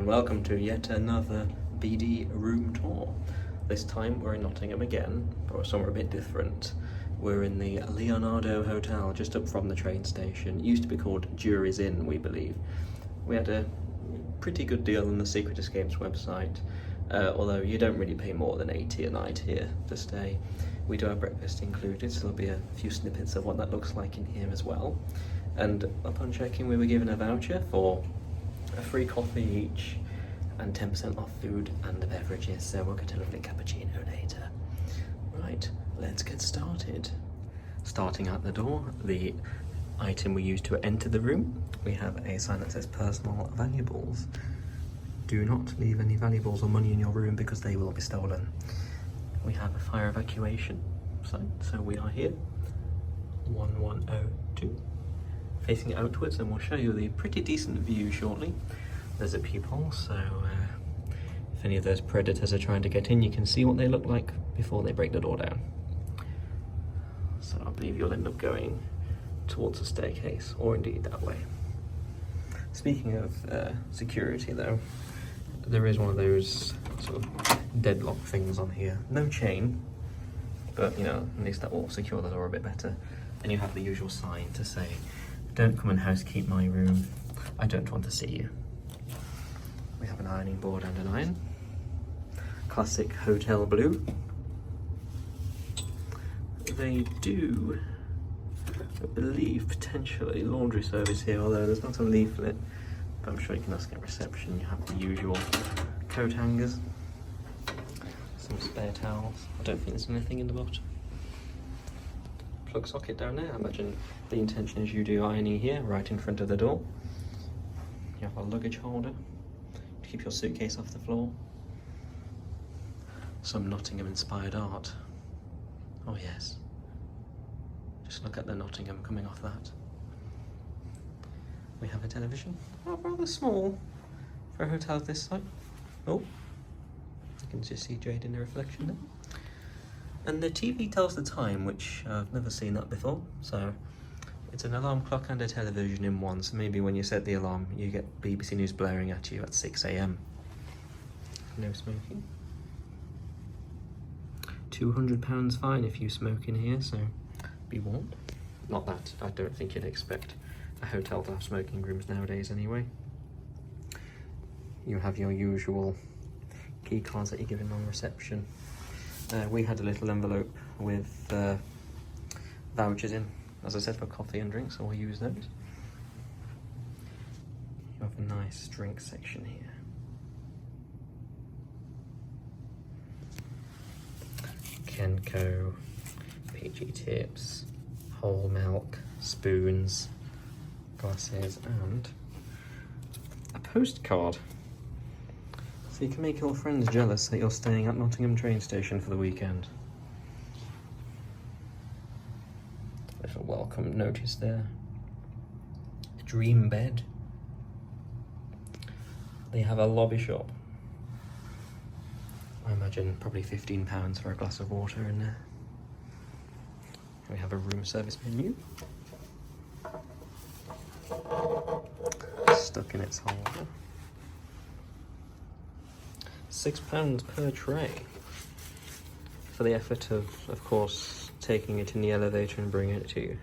welcome to yet another BD room tour. This time we're in Nottingham again, but we're somewhere a bit different. We're in the Leonardo Hotel, just up from the train station. It used to be called Jury's Inn, we believe. We had a pretty good deal on the Secret Escapes website, although you don't really pay more than £80 a night here to stay. We do have breakfast included, so there'll be a few snippets of what that looks like in here as well. And upon checking, we were given a voucher for a free coffee each and 10% off food and beverages, so we'll get a lovely cappuccino later. Right, let's get started. Starting at the door, the item we use to enter the room, we have a sign that says personal valuables. Do not leave any valuables or money in your room because they will be stolen. We have a fire evacuation sign, so we are here, 1102. Facing outwards, and we'll show you the pretty decent view shortly. There's a peephole, so if any of those predators are trying to get in, you can see what they look like before they break the door down. So I believe you'll end up going towards the staircase, or indeed that way. Speaking of security though, there is one of those sort of deadlock things on here. No chain, but you know, at least that will secure the door a bit better. And you have the usual sign to say, "Don't come and housekeep my room. I don't want to see you." We have an ironing board and an iron. Classic hotel blue. They do, I believe, potentially laundry service here, although there's not a leaflet, but I'm sure you can ask at reception. You have the usual coat hangers, some spare towels. I don't think there's anything in the bottom. Plug socket down there. I imagine the intention is you do ironing here, right in front of the door. You have a luggage holder to keep your suitcase off the floor. Some Nottingham inspired art. Oh yes. Just look at the Nottingham coming off that. We have a television. Oh, rather small for a hotel of this size. Oh, you can just see Jade in the reflection there. And the TV tells the time, which I've never seen that before. So it's an alarm clock and a television in one. So maybe when you set the alarm, you get BBC News blaring at you at 6 AM. No smoking. £200 fine if you smoke in here, so be warned. Not that I don't think you'd expect a hotel to have smoking rooms nowadays anyway. You have your usual key cards that you're given on reception. We had a little envelope with vouchers in, as I said, for coffee and drinks, so we'll use those. You have a nice drink section here. Kenco, PG tips, whole milk, spoons, glasses, and a postcard. So you can make your friends jealous that you're staying at Nottingham train station for the weekend. Little welcome notice there. A dream bed. They have a lobby shop. I imagine probably £15 for a glass of water in there. We have a room service menu. Stuck in its holder. £6 per tray. For the effort of course, taking it in the elevator and bringing it to you.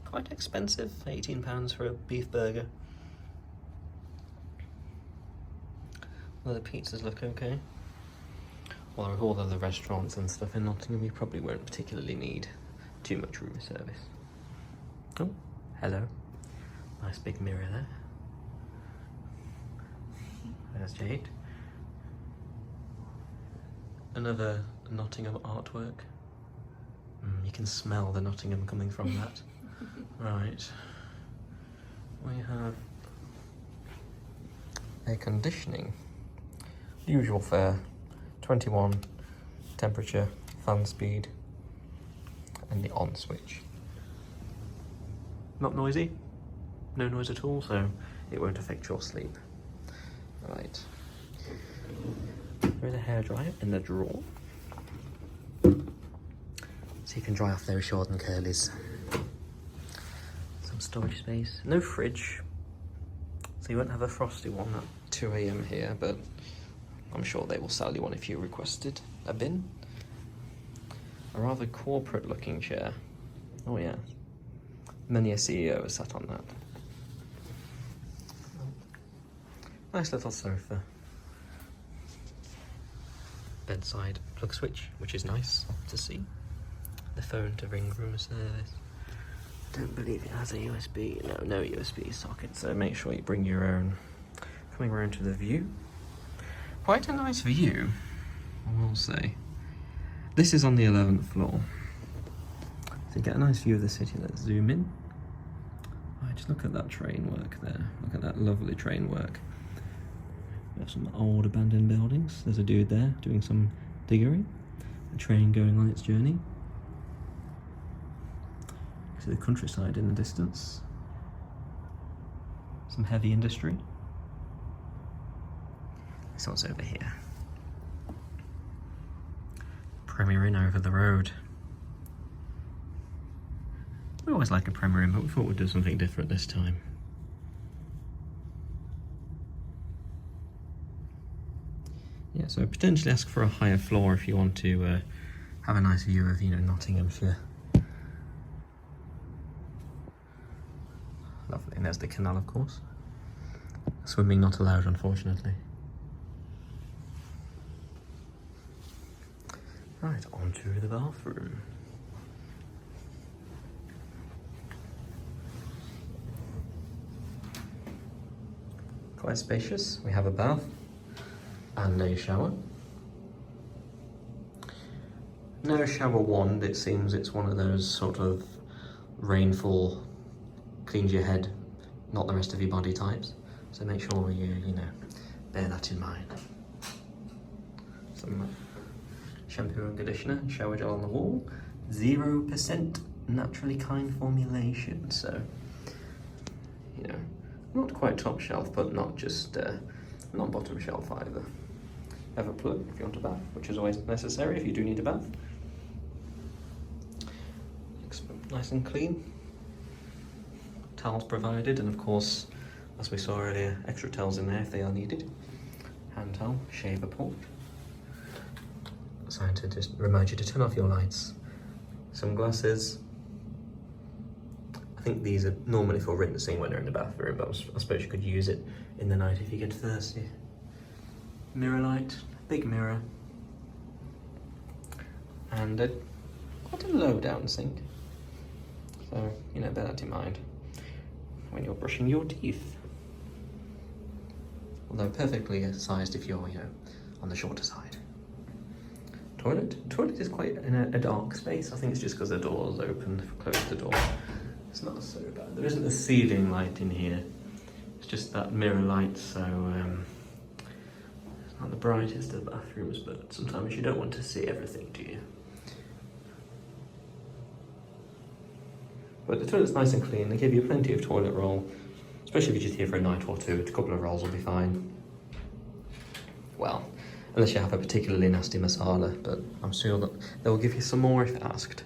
Quite expensive, £18 for a beef burger. Well, the pizzas look okay. Well, with all of the restaurants and stuff in Nottingham, you probably won't particularly need too much room service. Oh, hello. Nice big mirror there. There's Jade. Another Nottingham artwork. You can smell the Nottingham coming from that. Right. We have air conditioning. Usual fare. 21, temperature, fan speed, and the on switch. Not noisy, no noise at all, so it won't affect your sleep. Right. There's a hairdryer in the drawer, so you can dry off those short and curlies. Some storage space. No fridge, So you won't have a frosty one at 2 AM here, but I'm sure they will sell you one if you requested a bin. A rather corporate looking chair. Oh yeah, many a CEO has sat on that. Nice little sofa. Bedside plug switch, which is nice to see. The phone to ring room service. Don't believe it has a USB. No USB socket, so make sure you bring your own. Coming around to the view. Quite a nice view, I will say. This is on the 11th floor. So you get a nice view of the city. Let's zoom in. Right, just look at that train work there. Look at that lovely train work. We have some old abandoned buildings. There's a dude there doing some diggering. A train going on its journey. See the countryside in the distance. Some heavy industry. This one's over here. Premier Inn over the road. We always like a Premier Inn, but we thought we'd do something different this time. Yeah, so potentially ask for a higher floor if you want to have a nice view of, Nottinghamshire. Lovely, and there's the canal, of course. Swimming not allowed, unfortunately. Right, on to the bathroom. Quite spacious. We have a bath and a shower. No shower wand, it seems it's one of those sort of rainfall, cleans your head, not the rest of your body types. So make sure you bear that in mind. Some shampoo and conditioner, shower gel on the wall, 0% naturally kind formulation, so not quite top shelf, but not just not bottom shelf either. Have a plug if you want a bath, which is always necessary if you do need a bath. Looks nice and clean. Towels provided, and of course, as we saw earlier, extra towels in there if they are needed. Hand towel, shaver port. Sign to just remind you to turn off your lights. Sunglasses. I think these are normally for rinsing when you're in the bathroom, but I suppose you could use it in the night if you get thirsty. Mirror light, big mirror. And quite a low down sink. So, bear that in mind when you're brushing your teeth. Although perfectly sized if you're, on the shorter side. Toilet is quite in a dark space. I think it's just because the door's open. If we close the door, it's not so bad. There isn't a ceiling light in here. It's just that mirror light, so it's not the brightest of bathrooms, but sometimes you don't want to see everything, do you? But the toilet's nice and clean. They give you plenty of toilet roll, especially if you're just here for a night or two. A couple of rolls will be fine. Well, unless you have a particularly nasty masala, but I'm sure that they'll give you some more if asked.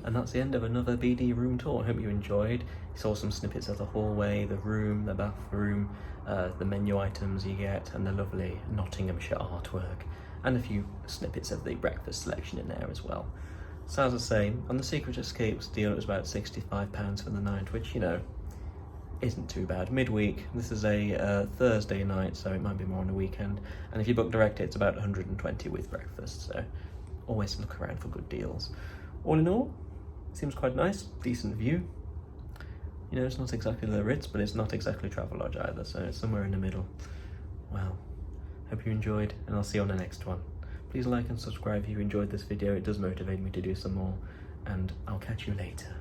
And that's the end of another BD room tour. I hope you enjoyed. You saw some snippets of the hallway, the room, the bathroom, the menu items you get, and the lovely Nottinghamshire artwork, and a few snippets of the breakfast selection in there as well. So as I say, on the Secret Escapes deal it was about £65 for the night, which, isn't too bad. Midweek, this is a Thursday night, so it might be more on a weekend. And if you book direct, it's about 120 with breakfast, so always look around for good deals. All in all, seems quite nice, decent view. It's not exactly the Ritz, but it's not exactly Travelodge either, so it's somewhere in the middle. Well, hope you enjoyed, and I'll see you on the next one. Please like and subscribe if you enjoyed this video. It does motivate me to do some more, and I'll catch you later.